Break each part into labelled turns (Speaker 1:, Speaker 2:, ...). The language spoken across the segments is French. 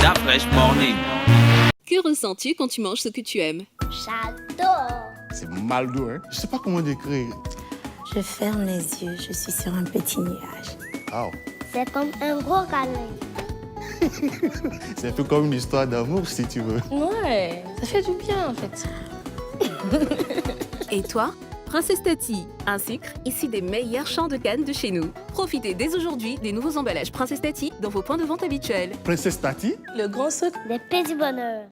Speaker 1: La Fraîche Morning.
Speaker 2: Que ressens-tu quand tu manges ce que tu aimes?
Speaker 3: J'adore.
Speaker 4: C'est Maldo, hein. Je sais pas comment décrire.
Speaker 5: Je ferme les yeux, je suis sur un petit nuage.
Speaker 4: Wow.
Speaker 3: C'est comme un gros câlin.
Speaker 4: C'est un peu comme une histoire d'amour, si tu veux.
Speaker 6: Ouais, ça fait du bien en fait.
Speaker 2: Et toi? Princesse Tati, un sucre issu des meilleurs champs de canne de chez nous. Profitez dès aujourd'hui des nouveaux emballages Princesse Tati dans vos points de vente habituels.
Speaker 4: Princesse Tati?
Speaker 6: Le grand sucre.
Speaker 3: Des petits bonheurs.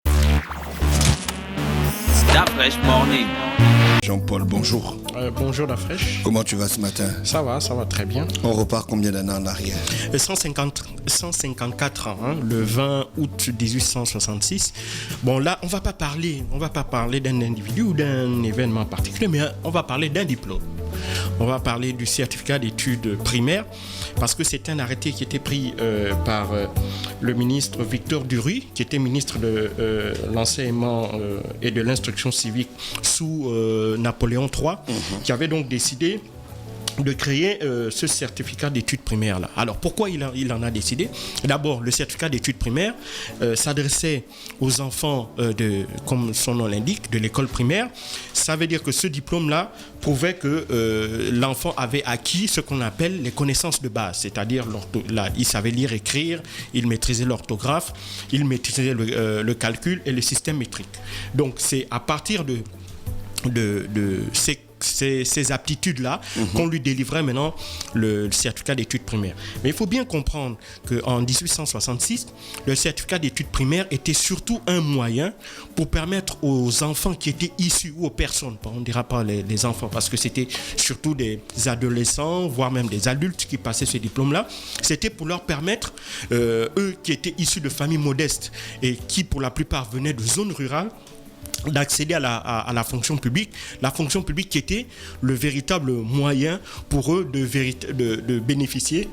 Speaker 1: La Fraîche Morning.
Speaker 7: Jean-Paul, bonjour.
Speaker 8: Bonjour la fraîche.
Speaker 7: Comment tu vas ce matin?
Speaker 8: Ça va très bien.
Speaker 7: On repart combien d'années en arrière?
Speaker 8: 154 ans, hein, le 20 août 1866. Bon là, on va pas parler d'un individu ou d'un événement particulier, mais on va parler d'un diplôme. On va parler du certificat d'études primaires parce que c'est un arrêté qui était pris par le ministre Victor Duruy, qui était ministre de l'enseignement et de l'instruction civique sous Napoléon III, qui avait donc décidé de créer ce certificat d'études primaires là. Alors pourquoi il en a décidé? D'abord, le certificat d'études primaires s'adressait aux enfants comme son nom l'indique, de l'école primaire. Ça veut dire que ce diplôme là prouvait que l'enfant avait acquis ce qu'on appelle les connaissances de base, c'est-à-dire il savait lire, écrire, il maîtrisait l'orthographe, il maîtrisait le calcul et le système métrique. Donc c'est à partir de ces aptitudes-là qu'on lui délivrait maintenant le certificat d'études primaires. Mais il faut bien comprendre qu'en 1866, le certificat d'études primaires était surtout un moyen pour permettre aux enfants qui étaient issus, ou aux personnes, on ne dira pas les enfants, parce que c'était surtout des adolescents, voire même des adultes qui passaient ce diplôme-là, c'était pour leur permettre, eux qui étaient issus de familles modestes et qui pour la plupart venaient de zones rurales, d'accéder à la fonction publique qui était le véritable moyen pour eux de bénéficier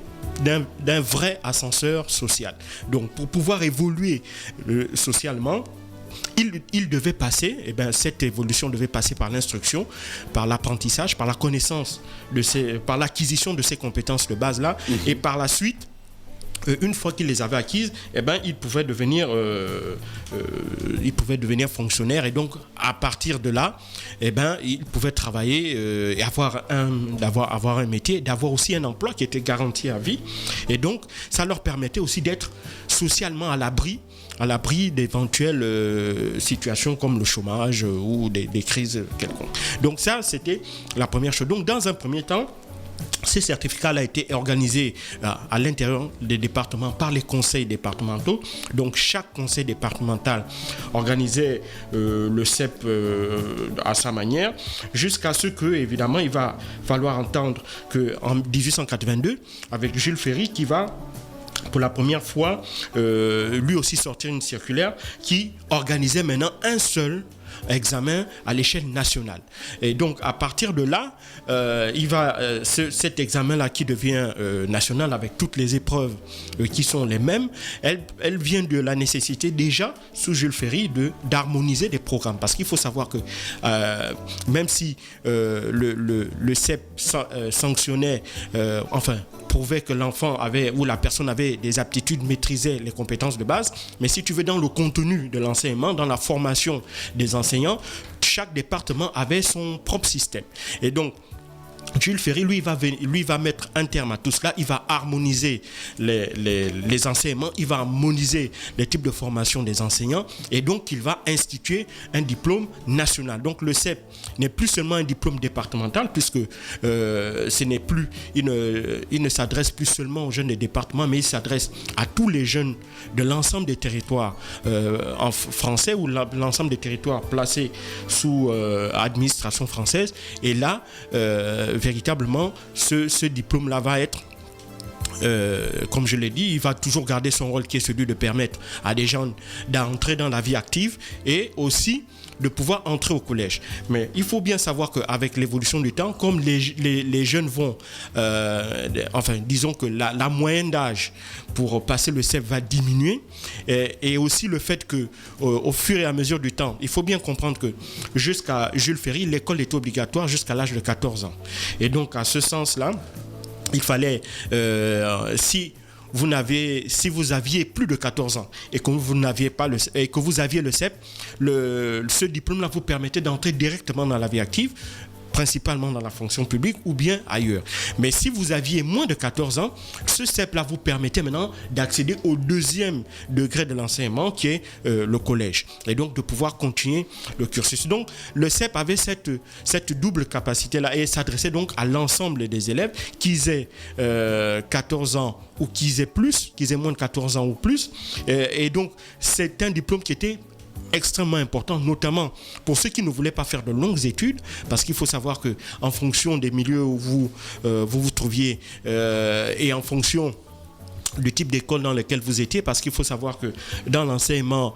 Speaker 8: d'un vrai ascenseur social. Donc pour pouvoir évoluer socialement, il devait passer, cette évolution devait passer par l'instruction, par l'apprentissage, par la connaissance, par l'acquisition de ces compétences de base-là, et par la suite, une fois qu'il les avait acquises, il pouvait devenir fonctionnaire, et donc à partir de là, il pouvait travailler et avoir un métier, d'avoir aussi un emploi qui était garanti à vie, et donc ça leur permettait aussi d'être socialement à l'abri d'éventuelles situations comme le chômage ou des crises quelconques. Donc ça, c'était la première chose. Donc dans un premier temps, ces certificats-là étaient organisés à l'intérieur des départements par les conseils départementaux. Donc chaque conseil départemental organisait le CEP à sa manière, jusqu'à ce que, évidemment, il va falloir entendre qu'en 1882, avec Jules Ferry, qui va pour la première fois lui aussi sortir une circulaire qui organisait maintenant un seul examen à l'échelle nationale. Et donc à partir de là, cet examen-là qui devient national avec toutes les épreuves qui sont les mêmes, elle vient de la nécessité déjà sous Jules Ferry d'harmoniser des programmes, parce qu'il faut savoir que même si le CEP sanctionnait, prouvait que l'enfant avait ou la personne avait des aptitudes, maîtrisait les compétences de base, mais si tu veux dans le contenu de l'enseignement, dans la formation des enseignants, chaque département avait son propre système. Et donc Jules Ferry, lui, va mettre un terme à tout cela. Il va harmoniser les enseignements, il va harmoniser les types de formation des enseignants, et donc il va instituer un diplôme national. Donc le CEP n'est plus seulement un diplôme départemental, puisque il ne s'adresse plus seulement aux jeunes des départements, mais il s'adresse à tous les jeunes de l'ensemble des territoires en français, ou l'ensemble des territoires placés sous administration française. Et là, véritablement, ce diplôme-là va être, comme je l'ai dit, il va toujours garder son rôle qui est celui de permettre à des gens d'entrer dans la vie active et aussi de pouvoir entrer au collège. Mais il faut bien savoir qu'avec l'évolution du temps, comme les jeunes vont, disons que la moyenne d'âge pour passer le CEP va diminuer, et aussi le fait que au fur et à mesure du temps, il faut bien comprendre que jusqu'à Jules Ferry, l'école était obligatoire jusqu'à l'âge de 14 ans. Et donc à ce sens-là, il fallait, si si vous aviez plus de 14 ans et que vous n'aviez pas et que vous aviez le CEP, ce diplôme-là vous permettait d'entrer directement dans la vie active, principalement dans la fonction publique ou bien ailleurs. Mais si vous aviez moins de 14 ans, ce CEP-là vous permettait maintenant d'accéder au deuxième degré de l'enseignement qui est le collège et donc de pouvoir continuer le cursus. Donc le CEP avait cette double capacité-là et s'adressait donc à l'ensemble des élèves qu'ils aient 14 ans ou qu'ils aient moins de 14 ans ou plus. Et donc c'est un diplôme qui était extrêmement important, notamment pour ceux qui ne voulaient pas faire de longues études, parce qu'il faut savoir que en fonction des milieux où vous trouviez et en fonction du type d'école dans lequel vous étiez, parce qu'il faut savoir que dans l'enseignement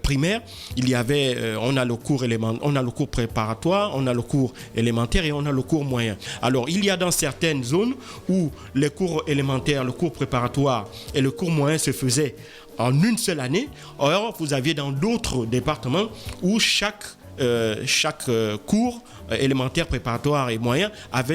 Speaker 8: primaire, il y avait, on a le cours préparatoire, on a le cours élémentaire et on a le cours moyen. Alors, il y a dans certaines zones où les cours élémentaires, le cours préparatoire et le cours moyen se faisaient en une seule année. Or, vous aviez dans d'autres départements où chaque cours élémentaire, préparatoire et moyen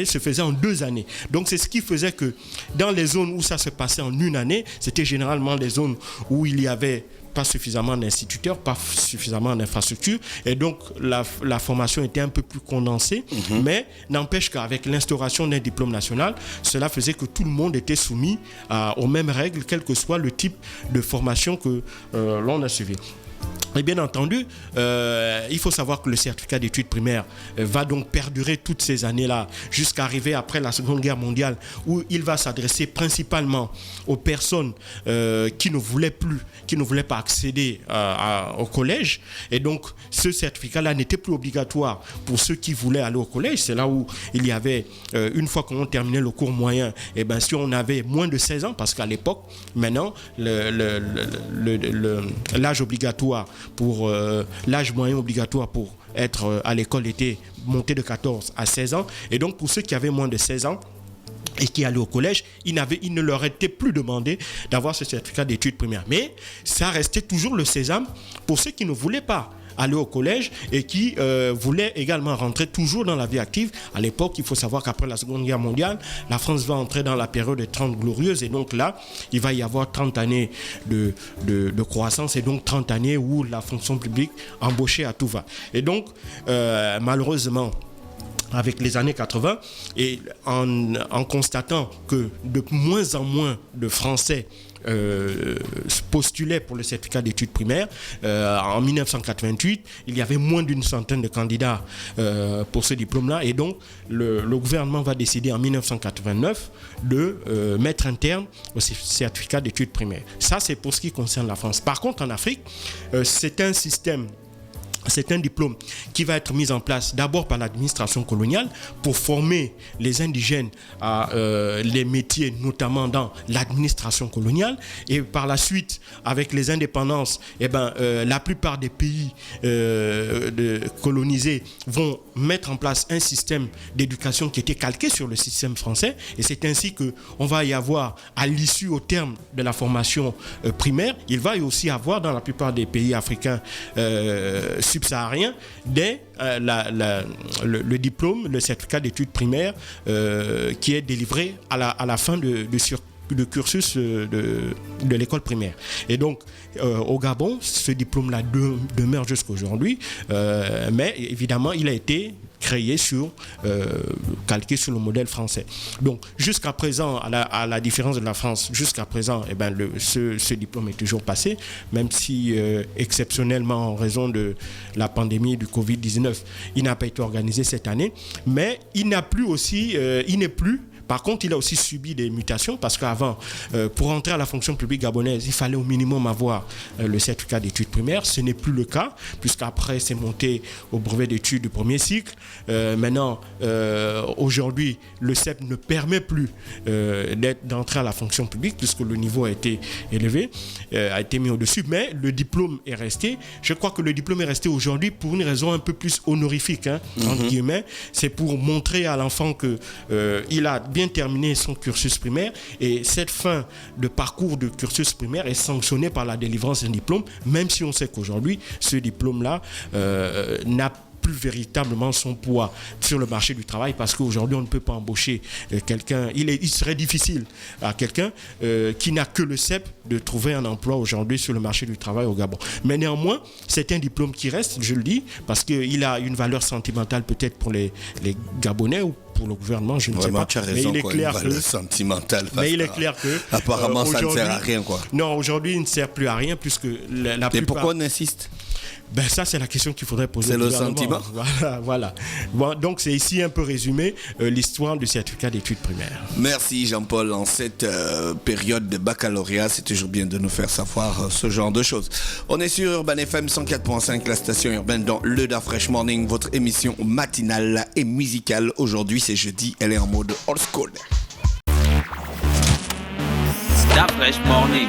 Speaker 8: se faisait en 2 années. Donc c'est ce qui faisait que dans les zones où ça se passait en une année, c'était généralement des zones où il y avait pas suffisamment d'instituteurs, pas suffisamment d'infrastructures, et donc la formation était un peu plus condensée, mais n'empêche qu'avec l'instauration d'un diplôme national, cela faisait que tout le monde était soumis aux mêmes règles, quel que soit le type de formation que l'on a suivi. Et bien entendu, il faut savoir que le certificat d'études primaires va donc perdurer toutes ces années-là jusqu'à arriver après la Seconde Guerre mondiale, où il va s'adresser principalement aux personnes qui ne voulaient pas accéder au collège. Et donc, ce certificat-là n'était plus obligatoire pour ceux qui voulaient aller au collège. C'est là où il y avait, une fois qu'on terminait le cours moyen, et bien si on avait moins de 16 ans, parce qu'à l'époque, maintenant, l'âge obligatoire l'âge moyen obligatoire pour être à l'école était monté de 14 à 16 ans. Et donc, pour ceux qui avaient moins de 16 ans et qui allaient au collège, il ne leur était plus demandé d'avoir ce certificat d'études primaires. Mais ça restait toujours le sésame pour ceux qui ne voulaient pas aller au collège et qui voulaient également rentrer toujours dans la vie active. À l'époque, il faut savoir qu'après la Seconde Guerre mondiale, la France va entrer dans la période des 30 glorieuses et donc là, il va y avoir 30 années de croissance et donc 30 années où la fonction publique embauchée à tout va. Et donc, malheureusement, avec les années 80 et en constatant que de moins en moins de Français postulaient pour le certificat d'études primaires. En 1988, il y avait moins d'une centaine de candidats pour ce diplôme-là et donc le gouvernement va décider en 1989 de mettre un terme au certificat d'études primaires. Ça, c'est pour ce qui concerne la France. Par contre, en Afrique, c'est un diplôme qui va être mis en place d'abord par l'administration coloniale pour former les indigènes à les métiers, notamment dans l'administration coloniale. Et par la suite, avec les indépendances, la plupart des pays colonisés vont mettre en place un système d'éducation qui était calqué sur le système français. Et c'est ainsi qu'on va y avoir, à l'issue, au terme de la formation primaire, il va y aussi avoir dans la plupart des pays africains subsahariens dès le diplôme, le certificat d'études primaires qui est délivré à la fin de cursus de l'école primaire. Et donc, au Gabon, ce diplôme-là demeure jusqu'aujourd'hui, mais évidemment, il a été créé calqué sur le modèle français. Donc, jusqu'à présent, à la différence de la France, jusqu'à présent, ce diplôme est toujours passé, même si exceptionnellement, en raison de la pandémie du Covid-19, il n'a pas été organisé cette année, mais il n'est plus. Par contre, il a aussi subi des mutations parce qu'avant, pour entrer à la fonction publique gabonaise, il fallait au minimum avoir le certificat d'études primaires. Ce n'est plus le cas, puisqu'après, c'est monté au brevet d'études du premier cycle. Maintenant, aujourd'hui, le CEP ne permet plus d'entrer à la fonction publique puisque le niveau a été élevé, a été mis au-dessus. Mais le diplôme est resté. Je crois que le diplôme est resté aujourd'hui pour une raison un peu plus honorifique, entre guillemets. C'est pour montrer à l'enfant qu'il a bien terminé son cursus primaire et cette fin de parcours de cursus primaire est sanctionnée par la délivrance d'un diplôme, même si on sait qu'aujourd'hui, ce diplôme-là n'a plus véritablement son poids sur le marché du travail, parce qu'aujourd'hui, on ne peut pas embaucher quelqu'un. Il serait difficile à quelqu'un qui n'a que le CEP de trouver un emploi aujourd'hui sur le marché du travail au Gabon. Mais néanmoins, c'est un diplôme qui reste, je le dis, parce qu'il a une valeur sentimentale peut-être pour les Gabonais ou pour le gouvernement, je ne sais pas.
Speaker 7: Tu as raison,
Speaker 8: mais il est clair que
Speaker 7: sentimental.
Speaker 8: Mais il est clair que
Speaker 7: apparemment, ça ne sert à rien, quoi.
Speaker 8: Non, aujourd'hui, il ne sert plus à rien puisque la plupart.
Speaker 7: Et pourquoi on insiste?
Speaker 8: Ben ça, c'est la question qu'il faudrait poser.
Speaker 7: C'est le sentiment.
Speaker 8: Voilà. Bon, donc, c'est ici un peu résumé l'histoire du certificat d'études primaires.
Speaker 7: Merci Jean-Paul. En cette période de baccalauréat, c'est toujours bien de nous faire savoir ce genre de choses. On est sur Urban FM 104.5, la station urbaine dans le Da Fresh Morning, votre émission matinale et musicale. Aujourd'hui, c'est jeudi, elle est en mode old school.
Speaker 1: Da Fresh Morning.